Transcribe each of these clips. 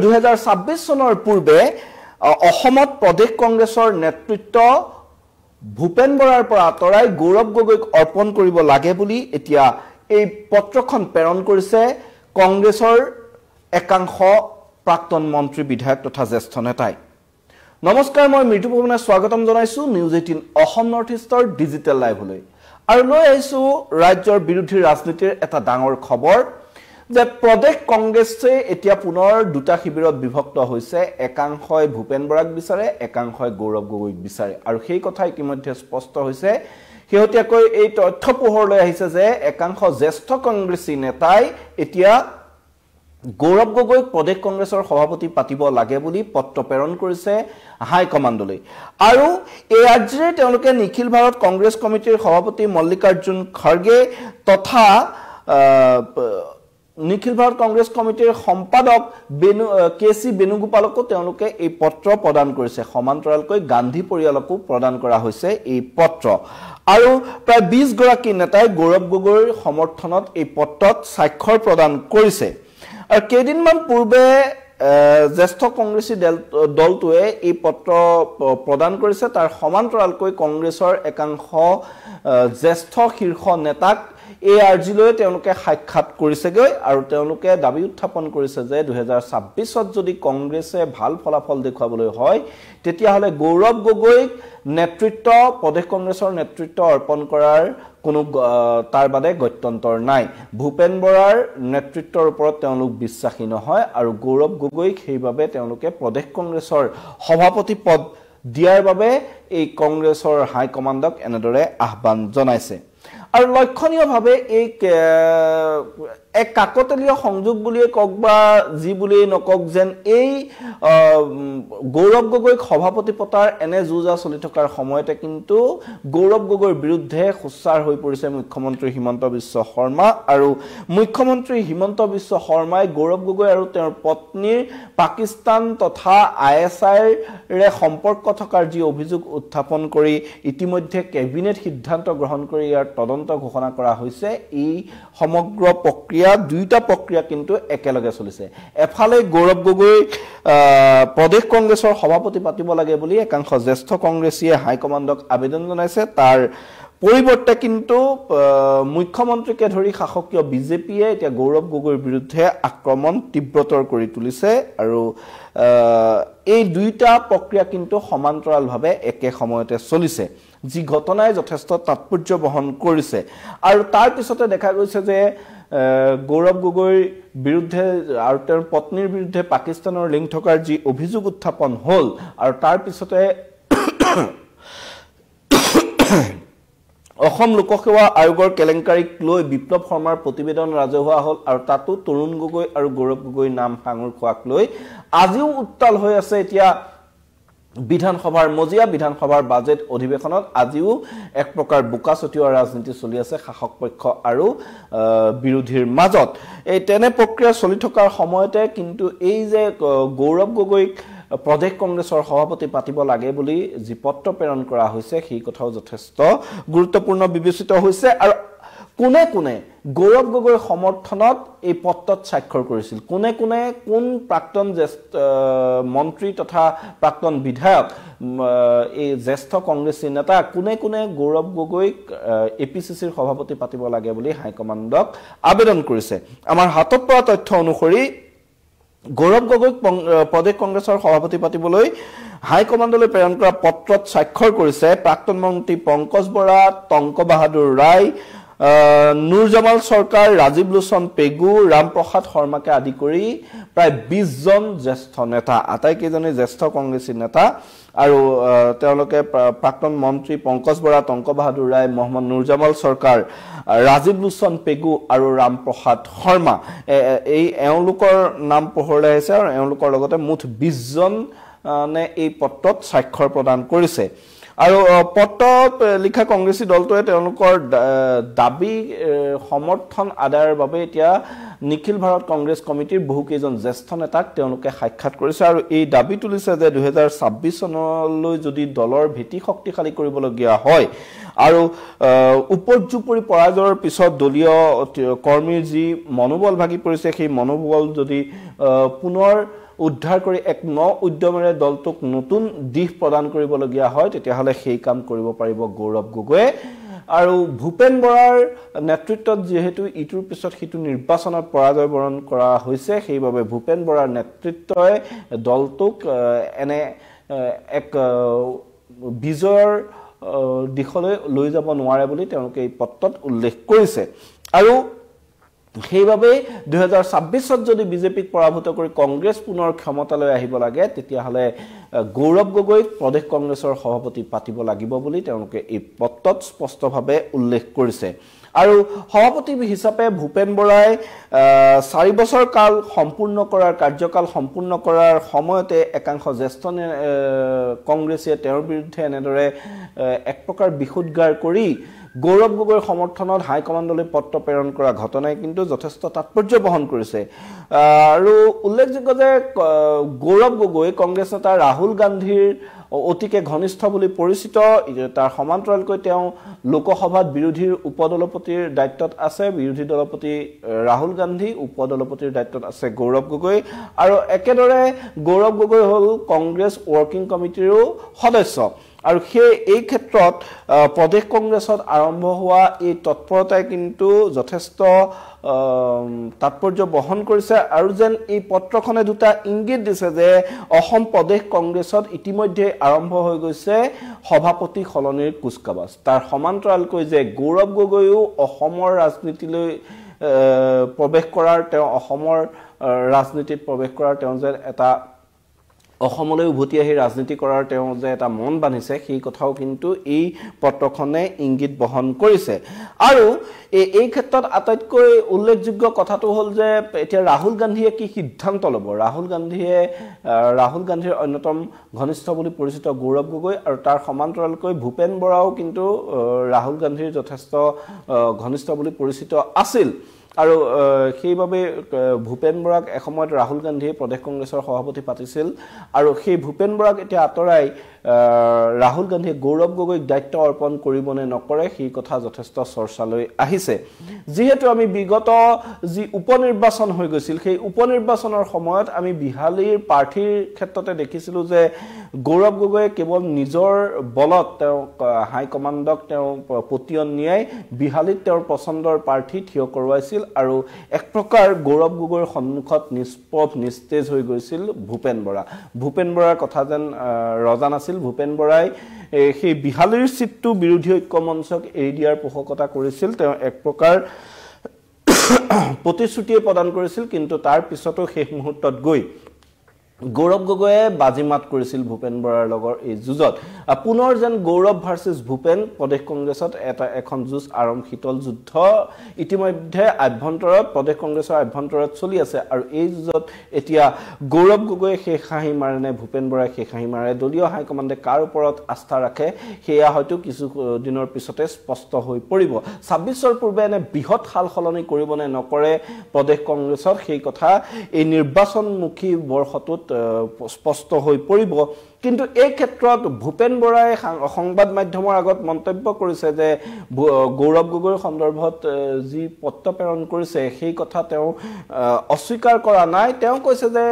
2026 চনৰ পূৰ্বে অসমত প্ৰদেশ কংগ্ৰেছৰ নেতৃত্ব ভূপেন বৰাৰ পৰা আঁতৰাই গৌৰৱ গগৈক অৰ্পণ কৰিব লাগে বুলি এতিয়া এই পত্ৰখন প্ৰেৰণ কৰিছে কংগ্ৰেছৰ একাংশ প্ৰাক্তন মন্ত্ৰী বিধায়ক তথা জ্যেষ্ঠ নেতাই। নমস্কাৰ, মই মৃদু পৱনে স্বাগতম জনাইছো নিউজ 18 অসম নৰ্থ ইষ্টৰ ডিজিটেল লাইভলৈ আৰু লৈ আহিছো ৰাজ্যৰ বিৰোধী ৰাজনীতিৰ এটা ডাঙৰ খবৰ যে প্ৰদেশ কংগ্ৰেছে এতিয়া পুনৰ দুটা শিবিৰত বিভক্ত হৈছে। একাংশই ভূপেন বৰাক বিচাৰে, একাংশই গৌৰৱ গগৈক বিচাৰে আৰু সেই কথা ইতিমধ্যে স্পষ্ট হৈছে। শেহতীয়াকৈ এই তথ্য পোহৰলৈ আহিছে যে একাংশ জ্যেষ্ঠ কংগ্ৰেছী নেতাই এতিয়া গৌৰৱ গগৈক প্ৰদেশ কংগ্ৰেছৰ সভাপতি পাতিব লাগে বুলি পত্ৰ প্ৰেৰণ কৰিছে হাই কমাণ্ডলৈ আৰু এই আজিৰে তেওঁলোকে নিখিল ভাৰত কংগ্ৰেছ কমিটিৰ সভাপতি মল্লিকাৰ্জুন খৰ্গে তথা নিখিল ভাৰত কংগ্ৰেছ কমিটিৰ সম্পাদক কেচি বেনুগোপালকো তেওঁলোকে এই পত্ৰ প্ৰদান কৰিছে। সমান্তৰালকৈ গান্ধী পৰিয়ালকো প্ৰদান কৰা হৈছে এই পত্ৰ আৰু প্ৰায় 20 গৰাকী নেতাই গৌৰৱ গগৈৰ সমৰ্থনত এই পত্ৰত স্বাক্ষৰ প্ৰদান কৰিছে। আৰু কেইদিনমান পূৰ্বে জ্যেষ্ঠ কংগ্ৰেছী দলটোৱে এই পত্ৰ প্ৰদান কৰিছে। তাৰ সমান্তৰালকৈ কংগ্ৰেছৰ একাংশ জ্যেষ্ঠ শীৰ্ষ নেতাক এই আৰ্জিলৈ তেওঁলোকে সাক্ষাৎ কৰিছেগৈ আৰু তেওঁলোকে দাবী উত্থাপন কৰিছে যে 2026ত যদি কংগ্ৰেছে ভাল ফলাফল দেখুৱাবলৈ হয় তেতিয়াহ'লে গৌৰৱ গগৈক নেতৃত্ব প্ৰদেশ কংগ্ৰেছৰ নেতৃত্ব অৰ্পণ কৰাৰ কোনো তাৰ বাদে গত্যন্তৰ নাই। ভূপেন বৰাৰ নেতৃত্বৰ ওপৰত তেওঁলোক বিশ্বাসী নহয় আৰু গৌৰৱ গগৈক সেইবাবে তেওঁলোকে প্ৰদেশ কংগ্ৰেছৰ সভাপতি পদ দিয়াৰ বাবে এই কংগ্ৰেছৰ হাই কমাণ্ডক এনেদৰে আহ্বান জনাইছে। আৰু লক্ষণীয়ভাৱে এই এক কাকতলীয় সংযোগ বুলিয়ে কওক বা যি বুলিয়ে নকক যেন এই গৌৰৱ গগৈক সভাপতি পতাৰ এনে যুঁজা চলি থকাৰ সময়তে কিন্তু গৌৰৱ গগৈৰ বিৰুদ্ধে সোচ্চাৰ হৈ পৰিছে মুখ্যমন্ত্ৰী হিমন্ত বিশ্ব শৰ্মা আৰু মুখ্যমন্ত্ৰী হিমন্ত বিশ্ব শৰ্মাই গৌৰৱ গগৈ আৰু তেওঁৰ পত্নীৰ পাকিস্তান তথা ISIৰে সম্পৰ্ক থকাৰ যি অভিযোগ উত্থাপন কৰি ইতিমধ্যে কেবিনেট সিদ্ধান্ত গ্ৰহণ কৰি ইয়াৰ তদন্ত ঘোষণা কৰা হৈছে। এই সমগ্ৰ প্ৰক্ৰিয়া দুইটা প্ৰক্ৰিয়া কিন্তু একেলগে চলিছে। এফালে গৌৰৱ গগৈ প্ৰদেশ কংগ্ৰেছৰ সভাপতি পাতিব লাগে বুলি একাংশ জ্যেষ্ঠ কংগ্ৰেছীয়ে হাই কমাণ্ডক আবেদন জনাইছে। তাৰ পৰিৱৰ্তে কিন্তু মুখ্যমন্ত্ৰীকে ধৰি শাসকীয় বিজেপিয়ে এতিয়া গৌৰৱ গগৈৰ বিৰুদ্ধে আক্ৰমণ তীব্ৰতৰ কৰি তুলিছে আৰু এই দুইটা প্ৰক্ৰিয়া কিন্তু সমান্তৰালভাৱে একে সময়তে চলিছে, যি ঘটনাই যথেষ্ট তাৎপৰ্য বহন কৰিছে। আৰু তাৰ পিছতে দেখা গৈছে যে গৌৰৱ গগৈৰ বিৰুদ্ধে আৰু তেওঁৰ পত্নীৰ বিৰুদ্ধে পাকিস্তানৰ লিংক থকাৰ যি অভিযোগ উত্থাপন হ'ল আৰু তাৰ পিছতে অসম লোকসেৱা আয়োগৰ কেলেংকাৰীক লৈ বিপ্লৱ শৰ্মাৰ প্ৰতিবেদন ৰাজহুৱা হ'ল আৰু তাতো তৰুণ গগৈ আৰু গৌৰৱ গগৈৰ নাম সাঙুৰ খোৱাক লৈ আজিও উত্তাল হৈ আছে। এতিয়া বিধানসভাৰ মজিয়া বিধানসভাৰ বাজেট অধিৱেশনত আজিও এক প্ৰকাৰ বোকা ছটিওৱা ৰাজনীতি চলি আছে শাসক পক্ষ আৰু বিৰোধীৰ মাজত। এই তেনে প্ৰক্ৰিয়া চলি থকাৰ সময়তে কিন্তু এই যে গৌৰৱ গগৈক প্ৰদেশ কংগ্ৰেছৰ সভাপতি পাতিব লাগে বুলি যি পত্ৰ প্ৰেৰণ কৰা হৈছে সেই কথাও যথেষ্ট গুৰুত্বপূৰ্ণ বিবেচিত হৈছে। আৰু কোনে কোনে গৌৰৱ গগৈৰ সমৰ্থনত এই পত্ৰত স্বাক্ষৰ কৰিছিল, কোনে কোনে কোন প্ৰাক্তন মন্ত্ৰী তথা প্ৰাক্তন বিধায়ক এই জ্যেষ্ঠ কংগ্ৰেছী নেতা কোনে কোনে গৌৰৱ গগৈক APCCৰ সভাপতি পাতিব লাগে বুলি হাইকমাণ্ডক আবেদন কৰিছে। আমাৰ হাতত পোৱা তথ্য অনুসৰি গৌৰৱ গগৈক প্ৰদেশ কংগ্ৰেছৰ সভাপতি পাতিবলৈ হাইকমাণ্ডলৈ প্ৰেৰণ কৰা পত্ৰত স্বাক্ষৰ কৰিছে প্ৰাক্তন মন্ত্ৰী পংকজ বৰা, টংক বাহাদুৰ ৰায়, নুৰ জামাল চৰকাৰ, ৰাজীৱ লোচন পেগু, ৰামপ্ৰসাদ শৰ্মাকে আদি কৰি প্ৰায় 20 জন জ্যেষ্ঠ নেতা, আটাইকেইজনে জ্যেষ্ঠ কংগ্ৰেছী নেতা আৰু তেওঁলোকে প্ৰাক্তন মন্ত্ৰী পংকজ বৰা, টংক বাহাদুৰ ৰায়, মহম্মদ নুৰ জামাল চৰকাৰ, ৰাজীৱ লোচন পেগু আৰু ৰামপ্ৰসাদ শৰ্মা এই এওঁলোকৰ নাম পোহৰলৈ আহিছে আৰু এওঁলোকৰ লগতে মুঠ 20 জনে এই পত্ৰত স্বাক্ষৰ প্ৰদান কৰিছে। আৰু পত্ৰত লিখা কংগ্ৰেছী দলটোৱে তেওঁলোকৰ দাবী সমৰ্থন আদায়ৰ বাবে এতিয়া নিখিল ভাৰত কংগ্ৰেছ কমিটিৰ বহুকেইজন জ্যেষ্ঠ নেতাক তেওঁলোকে সাক্ষাৎ কৰিছে আৰু এই দাবী তুলিছে যে 2026 চনলৈ যদি দলৰ ভেটি শক্তিশালী কৰিবলগীয়া হয় আৰু উপৰ্যুপৰি পৰাজয়ৰ পিছত দলীয় কৰ্মীৰ যি মনোবল ভাগি পৰিছে সেই মনোবল যদি পুনৰ উদ্ধাৰ কৰি এক ন উদ্যমেৰে দলটোক নতুন দিশ প্ৰদান কৰিবলগীয়া হয় তেতিয়াহ'লে সেই কাম কৰিব পাৰিব গৌৰৱ গগৈয়ে আৰু ভূপেন বৰাৰ নেতৃত্বত যেহেতু ইটোৰ পিছত সিটো নিৰ্বাচনত পৰাজয় বৰণ কৰা হৈছে সেইবাবে ভূপেন বৰাৰ নেতৃত্বই দলটোক এনে এক বিজয়ৰ দিশলৈ লৈ যাব নোৱাৰে বুলি তেওঁলোকে এই পত্ৰত উল্লেখ কৰিছে আৰু সেইবাবে 2026ত যদি বিজেপিক পৰাভূত কৰি কংগ্ৰেছ পুনৰ ক্ষমতালৈ আহিব লাগে তেতিয়াহ'লে গৌৰৱ গগৈক প্ৰদেশ কংগ্ৰেছৰ সভাপতি পাতিব লাগিব বুলি তেওঁলোকে এই পত্ৰত স্পষ্টভাৱে উল্লেখ কৰিছে আৰু সভাপতি হিচাপে ভূপেন বৰাই 4 বছৰ কাল সম্পূৰ্ণ কৰাৰ কাৰ্যকাল সম্পূৰ্ণ কৰাৰ সময়তে একাংশ জ্যেষ্ঠ কংগ্ৰেছীয়ে তেওঁৰ বিৰুদ্ধে এনেদৰে এক প্ৰকাৰ বিশুদ্ধাৰ কৰি গৌৰৱ গগৈৰ সমৰ্থনত হাই কমাণ্ডলৈ পত্ৰ প্ৰেৰণ কৰা ঘটনাই কিন্তু যথেষ্ট তাৎপৰ্য বহন কৰিছে আৰু উল্লেখযোগ্য যে গৌৰৱ গগৈ কংগ্ৰেছ নেতা ৰাহুল গান্ধীৰ অতিকে ঘনিষ্ঠ বুলি পৰিচিত তাৰ সমান্তৰালকৈ তেওঁ লোকসভাত বিৰোধীৰ উপদলপতিৰ দায়িত্বত আছে বিৰোধী দলপতি ৰাহুল গান্ধী উপদলপতিৰ দায়িত্বত আছে গৌৰৱ গগৈ আৰু একেদৰে গৌৰৱ গগৈ হ'ল কংগ্ৰেছ ৱৰ্কিং কমিটিৰো সদস্য আৰু এই ক্ষেত্ৰত প্ৰদেশ কংগ্ৰেছত আৰম্ভ হোৱা এই তৎপৰতাই কিন্তু যথেষ্ট তাৎপৰ্য বহন কৰিছে আৰু যেন এই পত্ৰখনে দুটা ইংগিত দিছে যে অসম প্ৰদেশ কংগ্ৰেছত ইতিমধ্যে আৰম্ভ হৈ গৈছে সভাপতি সলনিৰ কুচকাৱাজ তাৰ সমান্তৰালকৈ যে গৌৰৱ গগৈও অসমৰ ৰাজনীতিলৈ প্ৰৱেশ কৰাৰ তেওঁ অসমৰ ৰাজনীতিত প্ৰৱেশ কৰাৰ তেওঁ যে এটা অসমলৈ উভতি আহি ৰাজনীতি কৰাৰ তেওঁ যে এটা মন বান্ধিছে সেই কথাও কিন্তু এই পত্ৰখনে ইংগিত বহন কৰিছে আৰু এই ক্ষেত্ৰত আটাইতকৈ উল্লেখযোগ্য কথাটো হ'ল যে এতিয়া ৰাহুল গান্ধীয়ে কি সিদ্ধান্ত ল'ব ৰাহুল গান্ধীৰ অন্যতম ঘনিষ্ঠ বুলি পৰিচিত গৌৰৱ গগৈ আৰু তাৰ সমান্তৰালকৈ ভূপেন বৰাও কিন্তু ৰাহুল গান্ধীৰ যথেষ্ট ঘনিষ্ঠ বুলি পৰিচিত আছিল আৰু সেইবাবে ভূপেন বৰাক এসময়ত ৰাহুল গান্ধীয়ে প্ৰদেশ কংগ্ৰেছৰ সভাপতি পাতিছিল আৰু সেই ভূপেন বৰাক এতিয়া আঁতৰাই ৰাহুল গান্ধীয়ে গৌৰৱ গগৈক দায়িত্ব অৰ্পণ কৰিবনে নকৰে সেই কথা যথেষ্ট চৰ্চালৈ আহিছে যিহেতু আমি বিগত যি উপনিৰ্বাচন হৈ গৈছিল সেই উপনিৰ্বাচনৰ সময়ত আমি বিহালীৰ প্ৰাৰ্থীৰ ক্ষেত্ৰতে দেখিছিলোঁ যে গৌৰৱ গগৈয়ে কেৱল নিজৰ বলত তেওঁ হাই কমাণ্ডক তেওঁ পতিয়ন নিয়াই বিহালীত তেওঁৰ পছন্দৰ প্ৰাৰ্থী থিয় কৰোৱাইছিল আৰু এক প্ৰকাৰ গৌৰৱ গগৈৰ সন্মুখত নিষ্পভ নিস্তেজ হৈ গৈছিল ভূপেন বৰাৰ কথা যেন ৰজা নাছিল ভূপেন বৰাই সেই বিহালীৰ চিটটো বিৰোধী ঐক্য মঞ্চক এৰি দিয়াৰ পোষকতা কৰিছিল তেওঁ এক প্ৰকাৰ প্ৰতিশ্ৰুতিয়ে প্ৰদান কৰিছিল কিন্তু তাৰ পিছতো শেষ মুহূৰ্তত গৈ গৌৰৱ গগৈয়ে বাজিমাত কৰিছিল ভূপেন বৰাৰ লগৰ এই যুঁজত পুনৰ যেন গৌৰৱ ভাৰ্চেছ ভূপেন প্ৰদেশ কংগ্ৰেছত এখন যুঁজ শীতল যুদ্ধ ইতিমধ্যে প্ৰদেশ কংগ্ৰেছৰ আভ্যন্তৰত চলি আছে আৰু এই যুঁজত এতিয়া গৌৰৱ গগৈয়ে শেষ হাঁহি মাৰে নে ভূপেন বৰাই শেষ হাঁহি মাৰে দলীয় হাইকমাণ্ডে কাৰ ওপৰত আস্থা ৰাখে সেয়া হয়তো কিছু দিনৰ পিছতে স্পষ্ট হৈ পৰিব 26ৰ পূৰ্বে এনে বৃহৎ সাল সলনি কৰিব নে নকৰে প্ৰদেশ কংগ্ৰেছত সেই কথা এই নিৰ্বাচনমুখী বৰ্ষটোত স্পষ্ট হৈ পৰিব কিন্তু এই ক্ষেত্ৰত ভূপেন বৰাই সংবাদ মাধ্যমৰ আগত মন্তব্য কৰিছে যে গৌৰৱ গগৈৰ সন্দৰ্ভত যি পত্ৰ প্ৰেৰণ কৰিছে সেই কথা তেওঁ অস্বীকাৰ কৰা নাই তেওঁ কৈছে যে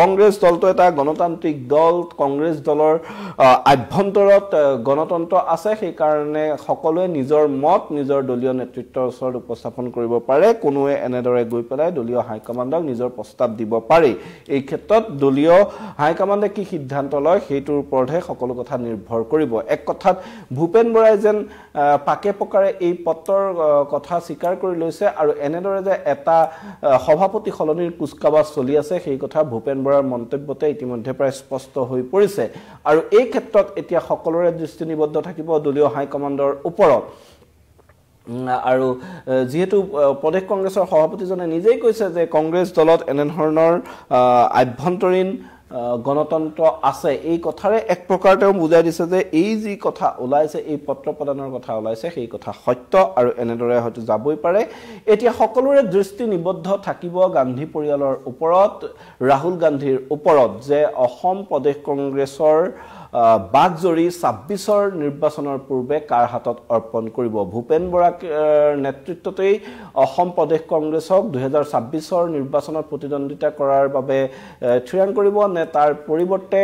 কংগ্ৰেছ দলটো এটা গণতান্ত্ৰিক দল কংগ্ৰেছ দলৰ আভ্যন্তৰত গণতন্ত্ৰ আছে সেই কাৰণে সকলোৱে নিজৰ মত নিজৰ দলীয় নেতৃত্বৰ ওচৰত উপস্থাপন কৰিব পাৰে কোনোৱে এনেদৰে গৈ পেলাই দলীয় হাইকমাণ্ডক নিজৰ প্ৰস্তাৱ দিব পাৰে এই ক্ষেত্ৰত দলীয় হাইকমাণ্ডে কি সিদ্ধান্ত লয় সেইটোৰ ওপৰতহে সকলো কথা নিৰ্ভৰ কৰিব এক কথাত ভূপেন বৰাই যেন পাকে পকাৰে এই পত্ৰৰ কথা স্বীকাৰ কৰি লৈছে আৰু এনেদৰে যে এটা সভাপতি সলনিৰ কুচকাৱাজ চলি আছে সেই কথা ভূপেন বৰাৰ মন্তব্যতে ইতিমধ্যে প্ৰায় স্পষ্ট হৈ পৰিছে আৰু এই ক্ষেত্ৰত এতিয়া সকলোৰে দৃষ্টি নিবদ্ধ থাকিব দলীয় হাইকমাণ্ডৰ ওপৰত আৰু যেহেতু প্ৰদেশ কংগ্ৰেছৰ সভাপতিজনে নিজেই কৈছে যে কংগ্ৰেছ দলত এনেধৰণৰ আভ্যন্তৰীণ গণতন্ত্ৰ আছে এই কথাৰে এক প্ৰকাৰ তেওঁ বুজাই দিছে যে এই যি কথা ওলাইছে এই পত্ৰ প্ৰদানৰ কথা ওলাইছে সেই কথা সত্য আৰু এনেদৰে হয়তো যাবই পাৰে এতিয়া সকলোৰে দৃষ্টি নিবদ্ধ থাকিব গান্ধী পৰিয়ালৰ ওপৰত ৰাহুল গান্ধীৰ ওপৰত যে অসম প্ৰদেশ কংগ্ৰেছৰ বাগজৰী ২৬ৰ নিৰ্বাচনৰ পূৰ্বে কাৰ হাতত অৰ্পণ কৰিব ভূপেন বৰাক নেতৃত্বতেই অসম প্ৰদেশ কংগ্ৰেছক ২০২৬ৰ নিৰ্বাচনত প্ৰতিদ্বন্দ্বিতা কৰাৰ বাবে থিৰাং কৰিব নে তাৰ পৰিৱৰ্তে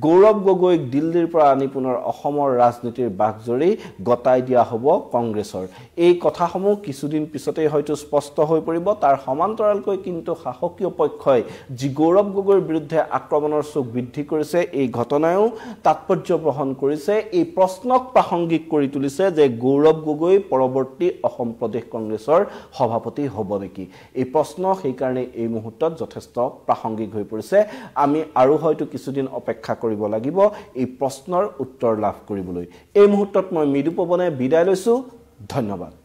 গৌৰৱ গগৈক দিল্লীৰ পৰা আনি পুনৰ অসমৰ ৰাজনীতিৰ বাগজৰী গতাই দিয়া হ'ব কংগ্ৰেছৰ এই কথাসমূহ কিছুদিন পিছতেই হয়তো স্পষ্ট হৈ পৰিব তাৰ সমান্তৰালকৈ কিন্তু শাসকীয় পক্ষই যি গৌৰৱ গগৈৰ বিৰুদ্ধে আক্ৰমণৰ চোক বৃদ্ধি কৰিছে এই ঘটনায়ও তাৎপৰ্য বহন কৰিছে এই প্ৰশ্নক প্ৰাসংগিক কৰি তুলিছে যে গৌৰৱ গগৈ পৰৱৰ্তী অসম প্ৰদেশ কংগ্ৰেছৰ সভাপতি হ'ব নেকি এই প্ৰশ্ন সেই কাৰণে এই মুহূৰ্তত যথেষ্ট প্ৰাসংগিক হৈ পৰিছে আমি আৰু হয়তো কিছুদিন অপেক্ষা কৰিব লাগিব এই প্ৰশ্নৰ উত্তৰ লাভ কৰিবলৈ এই মুহূৰ্তত মই মৃদু পৱনে বিদায় লৈছো ধন্যবাদ